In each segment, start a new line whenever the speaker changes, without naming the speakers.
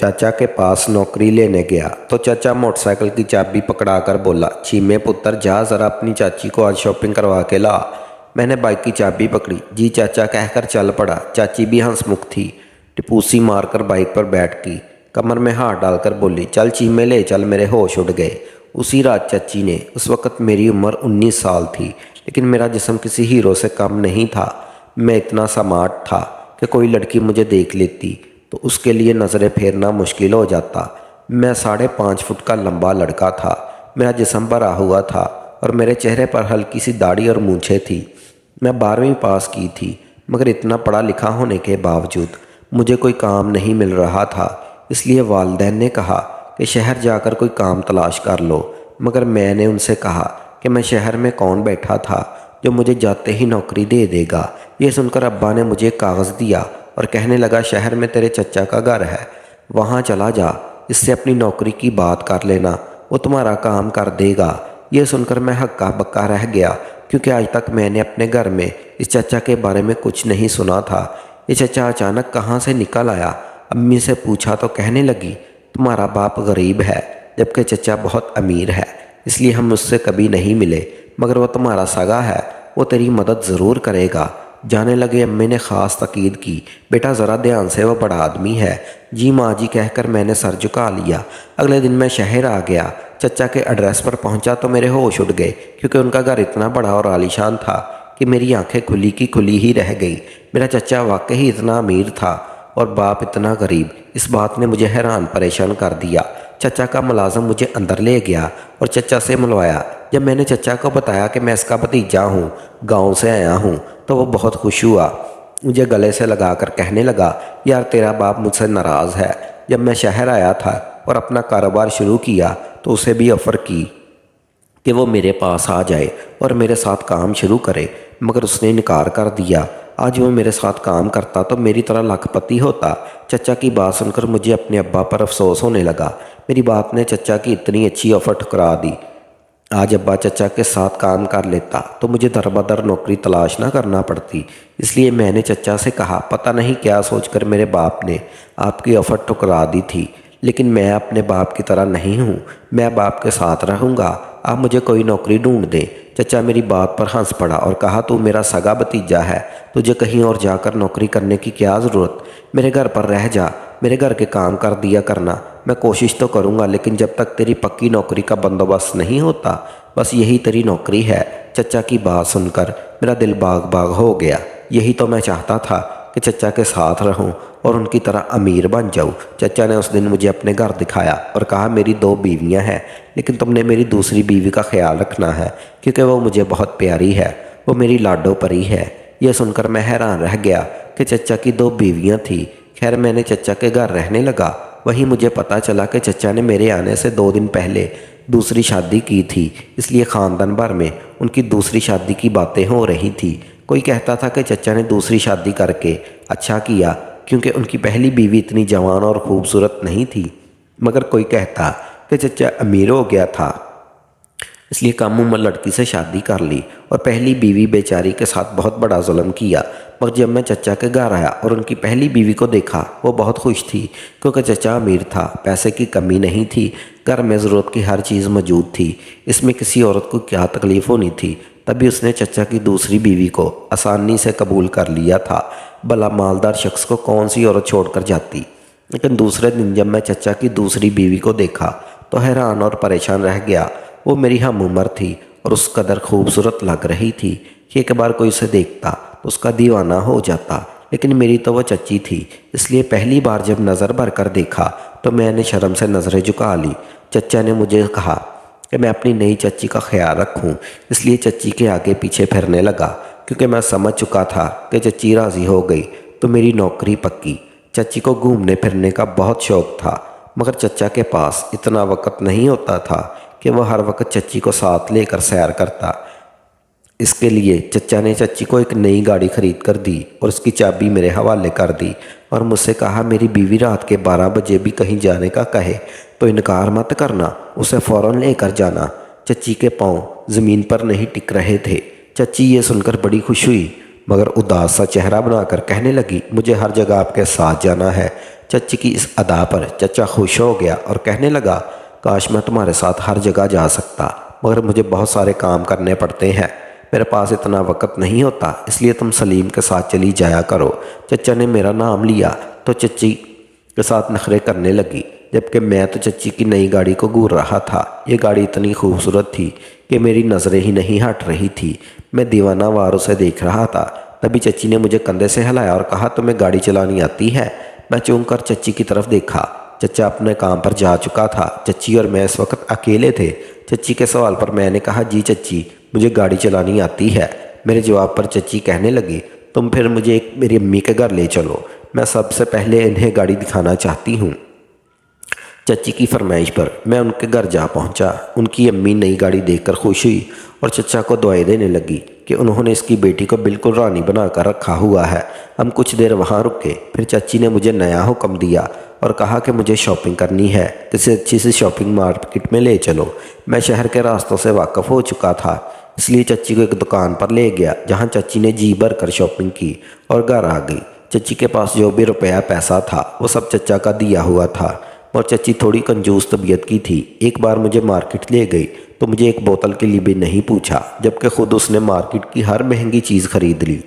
चाचा के पास नौकरी लेने गया तो चाचा मोटरसाइकिल की चाबी पकड़ाकर बोला, चीमे पुत्र जा ज़रा अपनी चाची को आज शॉपिंग करवा के ला। मैंने बाइक की चाबी पकड़ी। जी चाचा कहकर चल पड़ा। चाची भी हंसमुख थी। टिपूसी मारकर बाइक पर बैठ गई। कमर में हाथ डालकर बोली, चल चीमे ले चल, मेरे होश उड़ गए। उसी रात चाची ने, उस वक़्त मेरी उम्र 19 साल थी, लेकिन मेरा जिस्म किसी हीरो से कम नहीं था। मैं इतना स्मार्ट था कि कोई लड़की मुझे देख लेती तो उसके लिए नज़रें फेरना मुश्किल हो जाता। मैं 5.5 फुट का लंबा लड़का था। मेरा जिस्म भरा हुआ था और मेरे चेहरे पर हल्की सी दाढ़ी और मूंछें थी। मैं 12वीं पास की थी, मगर इतना पढ़ा लिखा होने के बावजूद मुझे कोई काम नहीं मिल रहा था। इसलिए वालिदैन ने कहा कि शहर जाकर कोई काम तलाश कर लो, मगर मैंने उनसे कहा कि मैं शहर में कौन बैठा था जो मुझे जाते ही नौकरी दे देगा। ये सुनकर अब्बा ने मुझे कागज़ दिया और कहने लगा, शहर में तेरे चचा का घर है, वहाँ चला जा, इससे अपनी नौकरी की बात कर लेना, वो तुम्हारा काम कर देगा। ये सुनकर मैं हक्का बक्का रह गया, क्योंकि आज तक मैंने अपने घर में इस चचा के बारे में कुछ नहीं सुना था। ये चचा अचानक कहाँ से निकल आया। अम्मी से पूछा तो कहने लगी, तुम्हारा बाप गरीब है, जबकि चचा बहुत अमीर है, इसलिए हम उससे कभी नहीं मिले, मगर वो तुम्हारा सगा है, वो तेरी मदद ज़रूर करेगा। जाने लगे अम्मी ने ख़ास ताकीद की, बेटा ज़रा ध्यान से, वो बड़ा आदमी है। जी माँ जी कहकर मैंने सर झुका लिया। अगले दिन मैं शहर आ गया। चचा के एड्रेस पर पहुंचा तो मेरे होश उड़ गए, क्योंकि उनका घर इतना बड़ा और आलीशान था कि मेरी आंखें खुली की खुली ही रह गई। मेरा चचा वाकई ही इतना अमीर था और बाप इतना गरीब। इस बात ने मुझे हैरान परेशान कर दिया। चचा का मुलाजिम मुझे अंदर ले गया और चचा से मिलवाया। जब मैंने चचा को बताया कि मैं इसका भतीजा हूँ, गांव से आया हूँ, तो वो बहुत खुश हुआ। मुझे गले से लगाकर कहने लगा, यार तेरा बाप मुझसे नाराज़ है। जब मैं शहर आया था और अपना कारोबार शुरू किया तो उसे भी ऑफ़र की कि वो मेरे पास आ जाए और मेरे साथ काम शुरू करे, मगर उसने इनकार कर दिया। आज वो मेरे साथ काम करता तो मेरी तरह लाखपति होता। चचा की बात सुनकर मुझे अपने अब्बा पर अफसोस होने लगा। मेरी बाप ने चचा की इतनी अच्छी ऑफ़र ठुकरा दी। आज अब्बा चचा के साथ काम कर लेता तो मुझे दर बदर नौकरी तलाश ना करना पड़ती। इसलिए मैंने चचा से कहा, पता नहीं क्या सोचकर मेरे बाप ने आपकी ऑफ़र ठुकरा दी थी, लेकिन मैं अपने बाप की तरह नहीं हूँ, मैं बाप के साथ रहूँगा, आप मुझे कोई नौकरी ढूंढ दें। चचा मेरी बात पर हंस पड़ा और कहा, तू मेरा सगा भतीजा है, तुझे कहीं और जाकर नौकरी करने की क्या ज़रूरत, मेरे घर पर रह जा, मेरे घर के काम कर दिया करना। मैं कोशिश तो करूँगा, लेकिन जब तक तेरी पक्की नौकरी का बंदोबस्त नहीं होता, बस यही तेरी नौकरी है। चचा की बात सुनकर मेरा दिल बाग बाग हो गया। यही तो मैं चाहता था कि चचा के साथ रहूं और उनकी तरह अमीर बन जाऊं। चचा ने उस दिन मुझे अपने घर दिखाया और कहा, मेरी 2 बीवियां हैं, लेकिन तुमने मेरी दूसरी बीवी का ख्याल रखना है, क्योंकि वो मुझे बहुत प्यारी है, वो मेरी लाडो परी है। यह सुनकर मैं हैरान रह गया कि चचा की 2 बीवियां थी। खैर मैंने चचा के घर रहने लगा। वहीं मुझे पता चला कि चचा ने मेरे आने से 2 दिन पहले दूसरी शादी की थी, इसलिए ख़ानदान भर में उनकी दूसरी शादी की बातें हो रही थी। कोई कहता था कि चचा ने दूसरी शादी करके अच्छा किया, क्योंकि उनकी पहली बीवी इतनी जवान और खूबसूरत नहीं थी, मगर कोई कहता कि चचा अमीर हो गया था, इसलिए कम उम्र लड़की से शादी कर ली और पहली बीवी बेचारी के साथ बहुत बड़ा जुल्म किया। मगर जब मैं चचा के घर आया और उनकी पहली बीवी को देखा, वो बहुत खुश थी, क्योंकि चचा अमीर था, पैसे की कमी नहीं थी, घर में ज़रूरत की हर चीज़ मौजूद थी। इसमें किसी औरत को क्या तकलीफ़ होनी थी। तभी उसने चचा की दूसरी बीवी को आसानी से कबूल कर लिया था। भला मालदार शख्स को कौन सी औरत छोड़कर जाती। लेकिन दूसरे दिन जब मैं चचा की दूसरी बीवी को देखा तो हैरान और परेशान रह गया। वो मेरी हम उम्र थी और उस कदर खूबसूरत लग रही थी कि एक बार कोई उसे देखता तो उसका दीवाना हो जाता। लेकिन मेरी तो वह चच्ची थी, इसलिए पहली बार जब नज़र भर कर देखा तो मैंने शर्म से नज़रें झुका ली। चचा ने मुझे कहा कि मैं अपनी नई चच्ची का ख्याल रखूं, इसलिए चच्ची के आगे पीछे फिरने लगा, क्योंकि मैं समझ चुका था कि चच्ची राज़ी हो गई तो मेरी नौकरी पक्की। चच्ची को घूमने फिरने का बहुत शौक़ था, मगर चचा के पास इतना वक़्त नहीं होता था कि वह हर वक्त चच्ची को साथ लेकर सैर करता। इसके लिए चचा ने चच्ची को एक नई गाड़ी खरीद कर दी और उसकी चाबी मेरे हवाले कर दी और मुझसे कहा, मेरी बीवी रात के 12 बजे भी कहीं जाने का कहे तो इनकार मत करना, उसे फ़ौरन लेकर जाना। चच्ची के पाँव ज़मीन पर नहीं टिक रहे थे। चच्ची ये सुनकर बड़ी खुश हुई मगर उदास सा चेहरा बनाकर कहने लगी, मुझे हर जगह आपके साथ जाना है। चच्ची की इस अदा पर चचा खुश हो गया और कहने लगा, काश मैं तुम्हारे साथ हर जगह जा सकता, मगर मुझे बहुत सारे काम करने पड़ते हैं, मेरे पास इतना वक्त नहीं होता, इसलिए तुम सलीम के साथ चली जाया करो। चचा ने मेरा नाम लिया तो चच्ची के साथ नखरे करने लगी, जबकि मैं तो चच्ची की नई गाड़ी को घूर रहा था। ये गाड़ी इतनी खूबसूरत थी कि मेरी नज़रें ही नहीं हट रही थी। मैं दीवाना वार उसे देख रहा था। तभी चच्ची ने मुझे कंधे से हिलाया और कहा, तुम्हें गाड़ी चलानी आती है? मैं चौंक कर चच्ची की तरफ देखा। चचा अपने काम पर जा चुका था। चच्ची और मैं इस वक्त अकेले थे। चच्ची के सवाल पर मैंने कहा, जी चच्ची, मुझे गाड़ी चलानी आती है। मेरे जवाब पर चच्ची कहने लगी, तुम फिर मुझे मेरी अम्मी के घर ले चलो, मैं सबसे पहले इन्हें गाड़ी दिखाना चाहती हूँ। चच्ची की फरमाइश पर मैं उनके घर जा पहुंचा। उनकी अम्मी नई गाड़ी देखकर खुश हुई और चचा को दुआएं देने लगी कि उन्होंने इसकी बेटी को बिल्कुल रानी बनाकर रखा हुआ है। हम कुछ देर वहां रुके, फिर चच्ची ने मुझे नया हुक्म दिया और कहा कि मुझे शॉपिंग करनी है, किसी अच्छी सी शॉपिंग मार्केट में ले चलो। मैं शहर के रास्तों से वाकिफ़ हो चुका था, इसलिए चच्ची को एक दुकान पर ले गया, जहाँ चच्ची ने जी भर कर शॉपिंग की और घर आ गई। चच्ची के पास जो भी रुपया पैसा था वो सब चचा का दिया हुआ था और चच्ची थोड़ी कंजूस तबीयत की थी। एक बार मुझे मार्केट ले गई तो मुझे एक बोतल के लिए भी नहीं पूछा, जबकि खुद उसने मार्केट की हर महंगी चीज़ खरीद ली।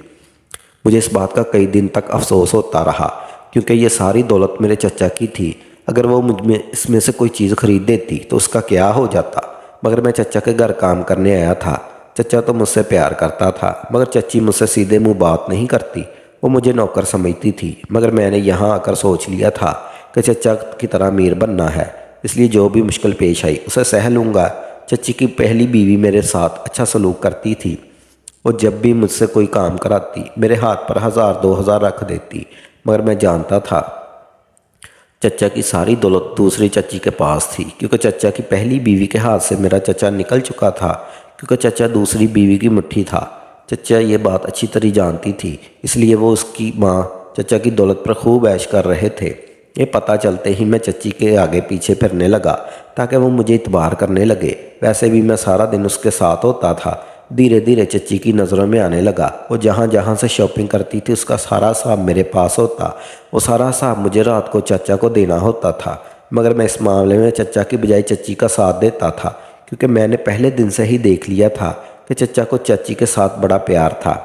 मुझे इस बात का कई दिन तक अफसोस होता रहा, क्योंकि ये सारी दौलत मेरे चचा की थी। अगर वो मुझ में इसमें से कोई चीज़ खरीद देती तो उसका क्या हो जाता। मगर मैं चचा के घर काम करने आया था। चचा तो मुझसे प्यार करता था, मगर चच्ची मुझसे सीधे मुँह बात नहीं करती। वो मुझे नौकर समझती थी, मगर मैंने यहाँ आकर सोच लिया था कि चचा की तरह अमीर बनना है, इसलिए जो भी मुश्किल पेश आई उसे सह लूँगा। चच्ची की पहली बीवी मेरे साथ अच्छा सलूक करती थी। वो जब भी मुझसे कोई काम कराती मेरे हाथ पर 1000-2000 रख देती, मगर मैं जानता था चचा की सारी दौलत दूसरी चच्ची के पास थी, क्योंकि चचा की पहली बीवी के हाथ से मेरा चचा निकल चुका था, क्योंकि चचा दूसरी बीवी की मुट्ठी था। चचा ये बात अच्छी तरह जानती थी, इसलिए वो उसकी माँ चचा की दौलत पर खूब ऐश कर रहे थे। ये पता चलते ही मैं चच्ची के आगे पीछे फिरने लगा ताकि वो मुझे इतबार करने लगे। वैसे भी मैं सारा दिन उसके साथ होता था। धीरे धीरे चच्ची की नज़रों में आने लगा। वो जहाँ जहाँ से शॉपिंग करती थी उसका सारा हिसाब मेरे पास होता। वो सारा हिसाब मुझे रात को चाचा को देना होता था, मगर मैं इस मामले में चचा की बजाय चच्ची का साथ देता था, क्योंकि मैंने पहले दिन से ही देख लिया था कि चचा को चाची के साथ बड़ा प्यार था।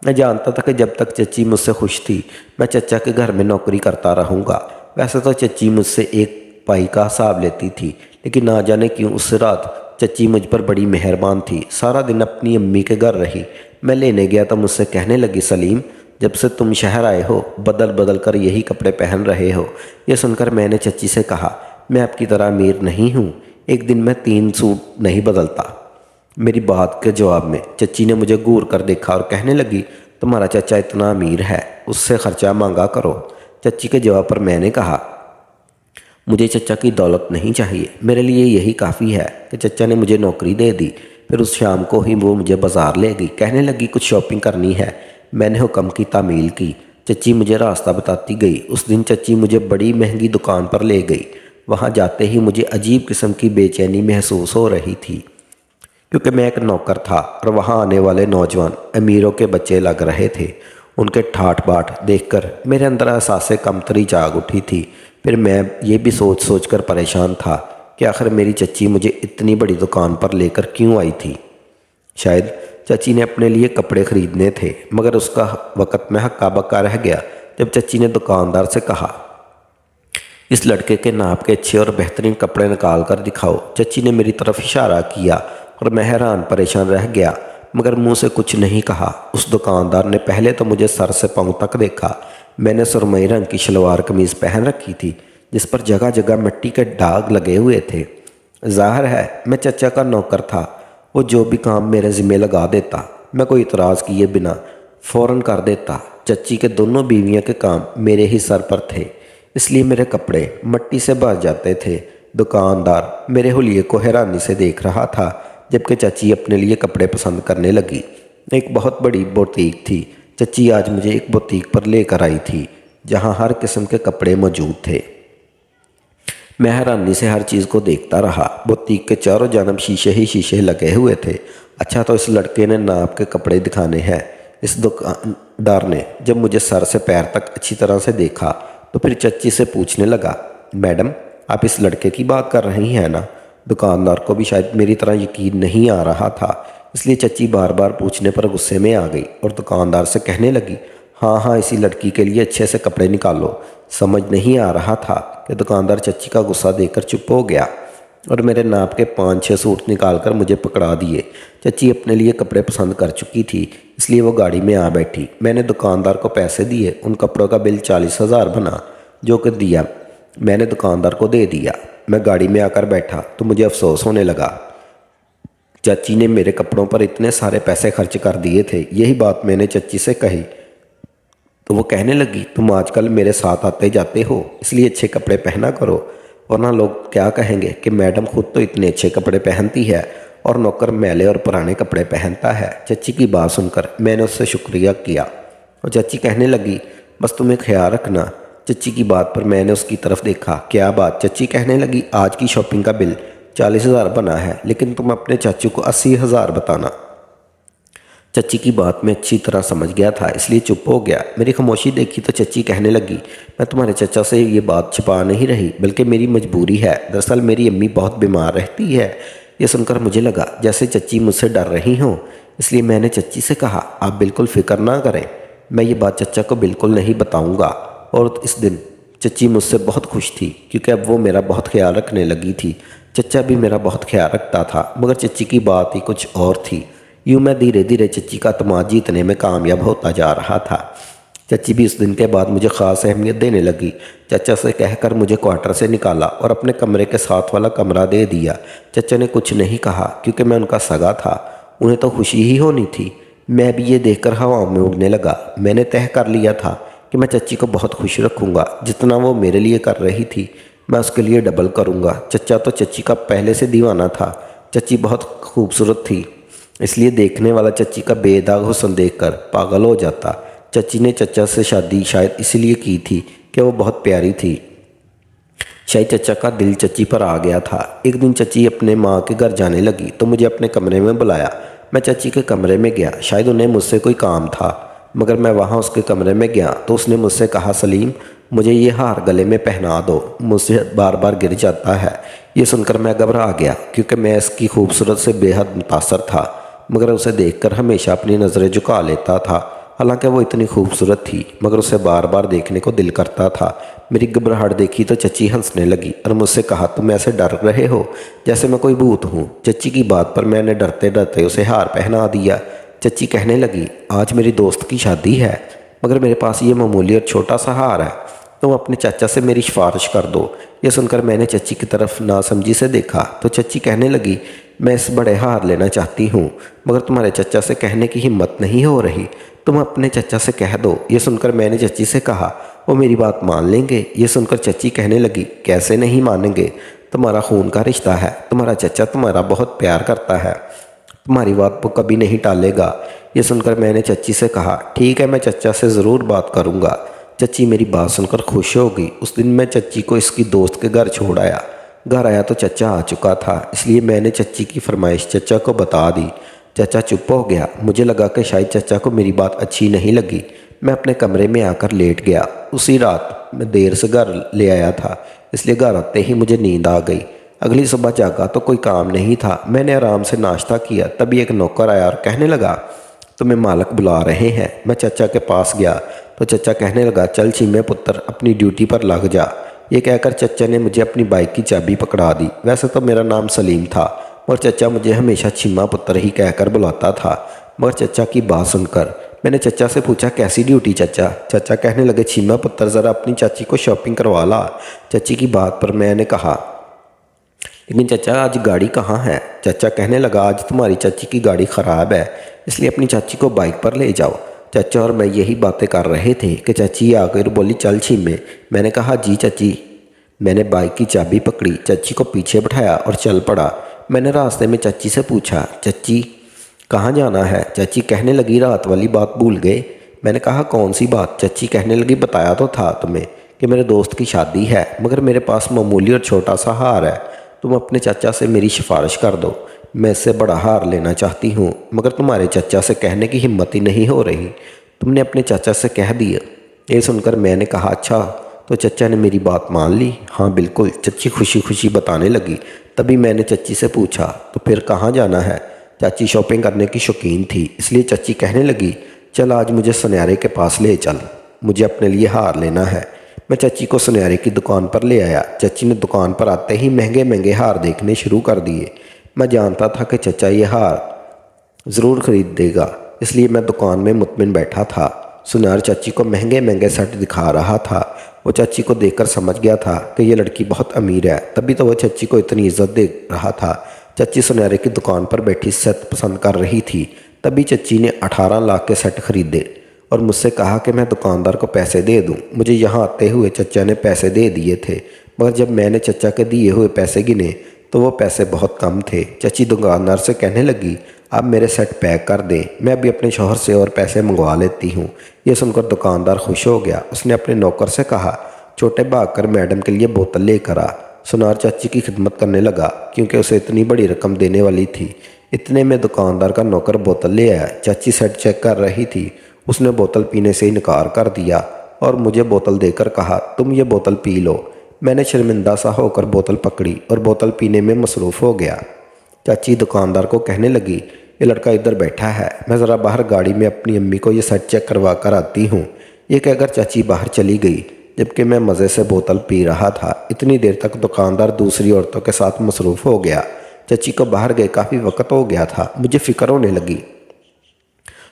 मैं जानता था कि जब तक चच्ची मुझसे खुश थी मैं चचा के घर में नौकरी करता रहूँगा। वैसे तो चच्ची मुझसे एक पाई का हिसाब लेती थी, लेकिन ना जाने क्यों उस रात चच्ची मुझ पर बड़ी मेहरबान थी। सारा दिन अपनी अम्मी के घर रही। मैं लेने गया तो मुझसे कहने लगी, सलीम, जब से तुम शहर आए हो बदल बदल कर यही कपड़े पहन रहे हो। यह सुनकर मैंने चच्ची से कहा, मैं आपकी तरह अमीर नहीं हूँ, एक दिन में 3 सूट नहीं बदलता। मेरी बात के जवाब में चच्ची ने मुझे घूर कर देखा और कहने लगी, तुम्हारा चाचा इतना अमीर है, उससे खर्चा मांगा करो। चच्ची के जवाब पर मैंने कहा, मुझे चचा की दौलत नहीं चाहिए, मेरे लिए यही काफ़ी है कि चचा ने मुझे नौकरी दे दी। फिर उस शाम को ही वो मुझे बाज़ार ले गई। कहने लगी, कुछ शॉपिंग करनी है। मैंने हुक्म की तामील की। चच्ची मुझे रास्ता बताती गई। उस दिन चच्ची मुझे बड़ी महंगी दुकान पर ले गई। वहाँ जाते ही मुझे अजीब किस्म की बेचैनी महसूस हो रही थी, क्योंकि मैं एक नौकर था और वहाँ आने वाले नौजवान अमीरों के बच्चे लग रहे थे। उनके ठाठ बाट देखकर मेरे अंदर एहसास कमतरी जाग उठी थी। फिर मैं ये भी सोच सोच कर परेशान था कि आखिर मेरी चच्ची मुझे इतनी बड़ी दुकान पर लेकर क्यों आई थी। शायद चच्ची ने अपने लिए कपड़े खरीदने थे, मगर उसका वक़्त में हक्का बक्का रह गया जब चच्ची ने दुकानदार से कहा, इस लड़के के नाप के अच्छे और बेहतरीन कपड़े निकाल कर दिखाओ। चच्ची ने मेरी तरफ इशारा किया और मैं हैरान परेशान रह गया, मगर मुंह से कुछ नहीं कहा। उस दुकानदार ने पहले तो मुझे सर से पांव तक देखा। मैंने सुरमई रंग की शलवार कमीज़ पहन रखी थी, जिस पर जगह जगह मिट्टी के दाग लगे हुए थे। जाहिर है मैं चचा का नौकर था। वो जो भी काम मेरे ज़िम्मे लगा देता मैं कोई इतराज़ किए बिना फ़ौरन कर देता। चच्ची के दोनों बीवियों के काम मेरे ही सर पर थे, इसलिए मेरे कपड़े मिट्टी से भर जाते थे। दुकानदार मेरे हुलिये को हैरानी से देख रहा था, जबकि चाची अपने लिए कपड़े पसंद करने लगी। एक बहुत बड़ी बुटीक थी। चच्ची आज मुझे एक बुटीक पर लेकर आई थी, जहां हर किस्म के कपड़े मौजूद थे। मैं हैरानी से हर चीज़ को देखता रहा। बुटीक के चारों जानब शीशे ही शीशे लगे हुए थे। अच्छा, तो इस लड़के ने नाप के कपड़े दिखाने हैं। इस दुकानदार ने जब मुझे सर से पैर तक अच्छी तरह से देखा तो फिर चच्ची से पूछने लगा, मैडम आप इस लड़के की बात कर रही हैं ना? दुकानदार को भी शायद मेरी तरह यकीन नहीं आ रहा था, इसलिए चच्ची बार बार पूछने पर गुस्से में आ गई और दुकानदार से कहने लगी, हाँ हाँ इसी लड़की के लिए अच्छे से कपड़े निकालो। समझ नहीं आ रहा था कि दुकानदार चच्ची का गुस्सा देखकर चुप हो गया और मेरे नाप के 5-6 सूट निकालकर मुझे पकड़ा दिए। चच्ची अपने लिए कपड़े पसंद कर चुकी थी, इसलिए वो गाड़ी में आ बैठी। मैंने दुकानदार को पैसे दिए। उन कपड़ों का बिल 40,000 बना, जो कि दिया मैंने दुकानदार को दे दिया। मैं गाड़ी में आकर बैठा तो मुझे अफसोस होने लगा। चाची ने मेरे कपड़ों पर इतने सारे पैसे खर्च कर दिए थे। यही बात मैंने चच्ची से कही तो वो कहने लगी, तुम आजकल मेरे साथ आते जाते हो, इसलिए अच्छे कपड़े पहना करो, वरना लोग क्या कहेंगे कि मैडम खुद तो इतने अच्छे कपड़े पहनती है और नौकर मैले और पुराने कपड़े पहनता है। चच्ची की बात सुनकर मैंने उससे शुक्रिया किया और चच्ची कहने लगी, बस तुम्हें ख्याल रखना। चच्ची की बात पर मैंने उसकी तरफ देखा। क्या बात? चच्ची कहने लगी, आज की शॉपिंग का बिल 40,000 बना है, लेकिन तुम अपने चाचू को 80,000 बताना। चच्ची की बात में अच्छी तरह समझ गया था, इसलिए चुप हो गया। मेरी खामोशी देखी तो चच्ची कहने लगी, मैं तुम्हारे चचा से ये बात छिपा नहीं रही, बल्कि मेरी मजबूरी है। दरअसल मेरी अम्मी बहुत बीमार रहती है। ये सुनकर मुझे लगा जैसे चच्ची मुझसे डर रही हों, इसलिए मैंने चच्ची से कहा, आप बिल्कुल फिक्र ना करें, मैं ये बात चचा को बिल्कुल नहीं बताऊँगा। और इस दिन चच्ची मुझसे बहुत खुश थी, क्योंकि अब वो मेरा बहुत ख्याल रखने लगी थी। चचा भी मेरा बहुत ख्याल रखता था, मगर चच्ची की बात ही कुछ और थी। यूँ मैं धीरे धीरे चच्ची का अतमाद जीतने में कामयाब होता जा रहा था। चच्ची भी उस दिन के बाद मुझे ख़ास अहमियत देने लगी। चचा से कहकर मुझे क्वार्टर से निकाला और अपने कमरे के साथ वाला कमरा दे दिया। चचा ने कुछ नहीं कहा, क्योंकि मैं उनका सगा था, उन्हें तो खुशी ही होनी थी। मैं भी ये देखकर हवा में उड़ने लगा। मैंने तय कर लिया था कि मैं चच्ची को बहुत खुश रखूँगा। जितना वो मेरे लिए कर रही थी, मैं उसके लिए डबल करूँगा। चचा तो चच्ची का पहले से दीवाना था। चच्ची बहुत खूबसूरत थी, इसलिए देखने वाला चच्ची का बेदाग हुस्न देखकर पागल हो जाता। चच्ची ने चचा से शादी शायद इसलिए की थी कि वो बहुत प्यारी थी। शायद चचा का दिल चच्ची पर आ गया था। एक दिन चच्ची अपने माँ के घर जाने लगी तो मुझे अपने कमरे में बुलाया। मैं चच्ची के कमरे में गया। शायद उन्हें मुझसे कोई काम था, मगर मैं वहाँ उसके कमरे में गया तो उसने मुझसे कहा, सलीम मुझे ये हार गले में पहना दो, मुझसे बार बार गिर जाता है। ये सुनकर मैं घबरा गया, क्योंकि मैं इसकी खूबसूरत से बेहद मुतासर था, मगर उसे देखकर हमेशा अपनी नज़रें झुका लेता था। हालांकि वो इतनी खूबसूरत थी, मगर उसे बार बार देखने को दिल करता था। मेरी घबराहट देखी तो चच्ची हंसने लगी और मुझसे कहा, तुम ऐसे डर रहे हो जैसे मैं कोई भूत हूँ। चच्ची की बात पर मैंने डरते डरते उसे हार पहना दिया। चच्ची कहने लगी, आज मेरी दोस्त की शादी है, मगर मेरे पास ये मामूली और छोटा सा हार है, तुम अपने चाचा से मेरी सिफारिश कर दो। ये सुनकर मैंने चच्ची की तरफ नासमझी से देखा तो चच्ची कहने लगी, मैं इस बड़े हार लेना चाहती हूँ, मगर तुम्हारे चचा से कहने की हिम्मत नहीं हो रही। तुम अपने चचा से कह दो। ये सुनकर मैंने चच्ची से कहा, वो मेरी बात मान लेंगे? ये सुनकर चच्ची कहने लगी, कैसे नहीं मानेंगे, तुम्हारा खून का रिश्ता है, तुम्हारा चचा तुम्हारा बहुत प्यार करता है, तुम्हारी बात वो कभी नहीं टालेगा। ये सुनकर मैंने चच्ची से कहा, ठीक है, मैं चचा से ज़रूर बात करूँगा। चच्ची मेरी बात सुनकर खुश हो गई। उस दिन मैं चच्ची को इसकी दोस्त के घर छोड़ आया। घर आया तो चचा आ चुका था, इसलिए मैंने चच्ची की फरमाइश चचा को बता दी। चचा चुप हो गया। मुझे लगा कि शायद चचा को मेरी बात अच्छी नहीं लगी। मैं अपने कमरे में आकर लेट गया। उसी रात मैं देर से घर ले आया था, इसलिए घर आते ही मुझे नींद आ गई। अगली सुबह जागा तो कोई काम नहीं था। मैंने आराम से नाश्ता किया, तभी एक नौकर आया और कहने लगा, तुम्हें मालक बुला रहे हैं। मैं चचा के पास गया तो चचा कहने लगा, चल चीमे पुत्र, अपनी ड्यूटी पर लग जा। ये कहकर चचा ने मुझे अपनी बाइक की चाबी पकड़ा दी। वैसे तो मेरा नाम सलीम था और चचा मुझे हमेशा छिम्मा पुत्र ही कहकर बुलाता था, मगर चचा की बात सुनकर मैंने चचा से पूछा, कैसी ड्यूटी चचा? चचा कहने लगे, छिम्मा पुत्र, ज़रा अपनी चाची को शॉपिंग करवा ला। चची की बात पर मैंने कहा, लेकिन चचा आज गाड़ी कहाँ है? चचा कहने लगा, आज तुम्हारी चाची की गाड़ी ख़राब है, इसलिए अपनी चाची को बाइक पर ले जाओ। चाचा और मैं यही बातें कर रहे थे कि चाची आ गई और बोली, चल छीमे। मैंने कहा, जी चाची। मैंने बाइक की चाबी पकड़ी, चाची को पीछे बिठाया और चल पड़ा। मैंने रास्ते में चाची से पूछा, चाची कहाँ जाना है? चाची कहने लगी, रात वाली बात भूल गए। मैंने कहा, कौन सी बात? चाची कहने लगी, बताया तो था तुम्हें कि मेरे दोस्त की शादी है, मगर मेरे पास मामूली और छोटा सा हार है। तुम अपने चाचा से मेरी सिफारिश कर दो, मैं इससे बड़ा हार लेना चाहती हूँ, मगर तुम्हारे चाचा से कहने की हिम्मत ही नहीं हो रही। तुमने अपने चाचा से कह दिया। ये सुनकर मैंने कहा, अच्छा तो चचा ने मेरी बात मान ली? हाँ बिल्कुल, चच्ची खुशी खुशी बताने लगी। तभी मैंने चच्ची से पूछा, तो फिर कहाँ जाना है? चाची शॉपिंग करने की शौकीन थी, इसलिए चच्ची कहने लगी, चल आज मुझे सुनहरे के पास ले चल, मुझे अपने लिए हार लेना है। मैं चच्ची को सुनहरे की दुकान पर ले आया। चच्ची ने दुकान पर आते ही महंगे महंगे हार देखने शुरू कर दिए। मैं जानता था कि चचा ये हार ज़रूर खरीद देगा, इसलिए मैं दुकान में मुतमिन बैठा था। सुनार चाची को महंगे महंगे सेट दिखा रहा था। वो चाची को देखकर समझ गया था कि ये लड़की बहुत अमीर है, तभी तो वह चाची को इतनी इज्जत दे रहा था। चाची सुनहरे की दुकान पर बैठी सेट पसंद कर रही थी। तभी चाची ने 18 लाख के सेट खरीदे और मुझसे कहा कि मैं दुकानदार को पैसे दे दूं। मुझे यहाँ आते हुए चचा ने पैसे दे दिए थे, मगर जब मैंने चचा के दिए हुए पैसे गिने तो वो पैसे बहुत कम थे। चाची दुकानदार से कहने लगी, आप मेरे सेट पैक कर दें, मैं अभी अपने शौहर से और पैसे मंगवा लेती हूँ। ये सुनकर दुकानदार खुश हो गया। उसने अपने नौकर से कहा, छोटे भागकर मैडम के लिए बोतल लेकर आ। सुनार चाची की खिदमत करने लगा, क्योंकि उसे इतनी बड़ी रकम देने वाली थी। इतने में दुकानदार का नौकर बोतल ले आया। चाची सेट चेक कर रही थी, उसने बोतल पीने से इनकार कर दिया और मुझे बोतल देकर कहा, तुम ये बोतल पी लो। मैंने शर्मिंदा सा होकर बोतल पकड़ी और बोतल पीने में मसरूफ़ हो गया। चाची दुकानदार को कहने लगी, ये लड़का इधर बैठा है, मैं ज़रा बाहर गाड़ी में अपनी अम्मी को ये सेट चेक करवा कर आती हूँ। ये कहकर चाची बाहर चली गई, जबकि मैं मज़े से बोतल पी रहा था। इतनी देर तक दुकानदार दूसरी औरतों के साथ मसरूफ़ हो गया। चाची को बाहर गए काफ़ी वक्त हो गया था। मुझे फ़िक्र होने लगी।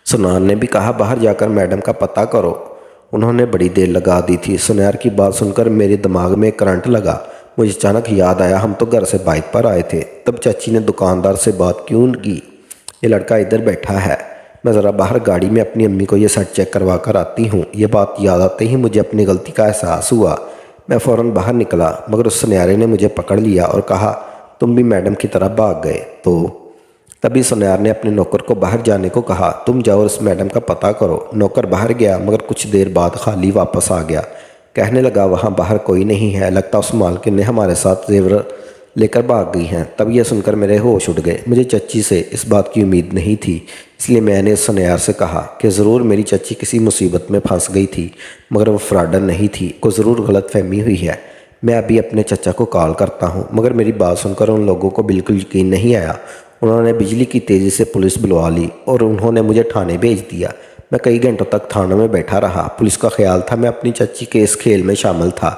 सुनार ने भी कहा, बाहर जाकर मैडम का पता करो। उन्होंने बड़ी देर लगा दी थी। सुनार की बात सुनकर मेरे दिमाग में करंट लगा। मुझे अचानक याद आया, हम तो घर से बाइक पर आए थे। तब चाची ने दुकानदार से बात क्यों की? ये लड़का इधर बैठा है, मैं ज़रा बाहर गाड़ी में अपनी अम्मी को ये सेट चेक करवा कर आती हूँ। ये बात याद आते ही मुझे अपनी गलती का एहसास हुआ। मैं फ़ौरन बाहर निकला, मगर उस सुनहरे ने मुझे पकड़ लिया और कहा, तुम भी मैडम की तरह भाग गए तो? तभी सुनार ने अपने नौकर को बाहर जाने को कहा, तुम जाओ और उस मैडम का पता करो। नौकर बाहर गया, मगर कुछ देर बाद खाली वापस आ गया। कहने लगा, वहाँ बाहर कोई नहीं है, लगता उस मालकिन ने हमारे साथ जेवर लेकर भाग गई हैं। तब यह सुनकर मेरे होश उड़ गए। मुझे चच्ची से इस बात की उम्मीद नहीं थी, इसलिए मैंने उस सुनार से कहा कि ज़रूर मेरी चच्ची किसी मुसीबत में फंस गई थी, मगर वो फ्रॉडर नहीं थी, को ज़रूर गलत फहमी हुई है। मैं अभी अपने चचा को कॉल करता हूँ। मगर मेरी बात सुनकर उन लोगों को बिल्कुल यकीन नहीं आया। उन्होंने बिजली की तेज़ी से पुलिस बुलवा ली और उन्होंने मुझे थाने भेज दिया। मैं कई घंटों तक थाने में बैठा रहा। पुलिस का ख्याल था मैं अपनी चाची के इस खेल में शामिल था,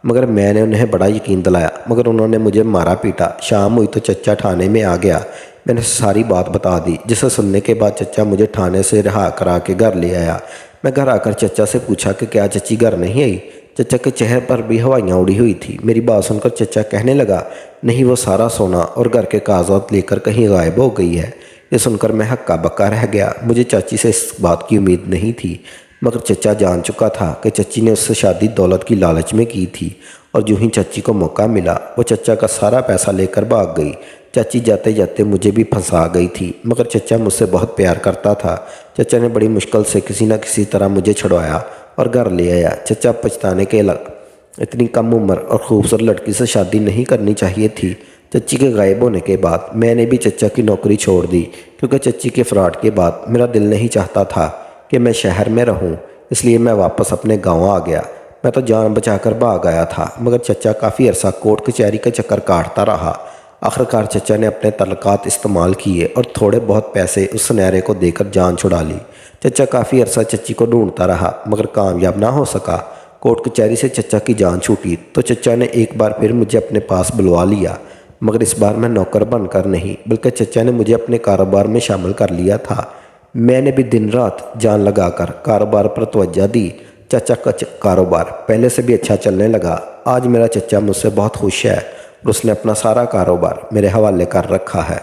मगर मैंने उन्हें बड़ा यकीन दिलाया, मगर उन्होंने मुझे मारा पीटा। शाम हुई तो चचा थाने में आ गया। मैंने सारी बात बता दी, जिसे सुनने के बाद चचा मुझे थाने से रिहा करा के घर ले आया। मैं घर आकर चचा से पूछा कि क्या चची घर नहीं आई। चचा के चेहरे पर भी हवाइयाँ उड़ी हुई थी। मेरी बात सुनकर चचा कहने लगा, नहीं, वो सारा सोना और घर के कागजात लेकर कहीं गायब हो गई है। ये सुनकर मैं हक्का बक्का रह गया। मुझे चाची से इस बात की उम्मीद नहीं थी, मगर चचा जान चुका था कि चची ने उससे शादी दौलत की लालच में की थी और जो ही चाची को मौका मिला वो चचा का सारा पैसा लेकर भाग गई। चाची जाते जाते मुझे भी फंसा गई थी, मगर चचा मुझसे बहुत प्यार करता था। चचा ने बड़ी मुश्किल से किसी न किसी तरह मुझे छुड़वाया और घर ले आया। चचा पछताने के लग, इतनी कम उम्र और खूबसूरत लड़की से शादी नहीं करनी चाहिए थी। चच्ची के गायब होने के बाद मैंने भी चचा की नौकरी छोड़ दी, क्योंकि चच्ची के फ्रॉड के बाद मेरा दिल नहीं चाहता था कि मैं शहर में रहूं, इसलिए मैं वापस अपने गांव आ गया। मैं तो जान बचाकर भाग आया था, मगर चचा काफ़ी अरसा कोर्ट कचहरी का चक्कर काटता रहा। आखिरकार चचा ने अपने तलकात इस्तेमाल किए और थोड़े बहुत पैसे उस सुनहरे को देकर जान छुड़ा ली। चचा काफ़ी अरसा चच्ची को ढूंढता रहा, मगर कामयाब ना हो सका। कोर्ट कचहरी से चचा की जान छूटी तो चचा ने एक बार फिर मुझे अपने पास बुलवा लिया, मगर इस बार मैं नौकर बनकर नहीं, बल्कि चचा ने मुझे अपने कारोबार में शामिल कर लिया था। मैंने भी दिन रात जान लगाकर कारोबार पर तवज्जो दी। चचा का कारोबार पहले से भी अच्छा चलने लगा। आज मेरा चचा मुझसे बहुत खुश है और उसने अपना सारा कारोबार मेरे हवाले कर रखा है।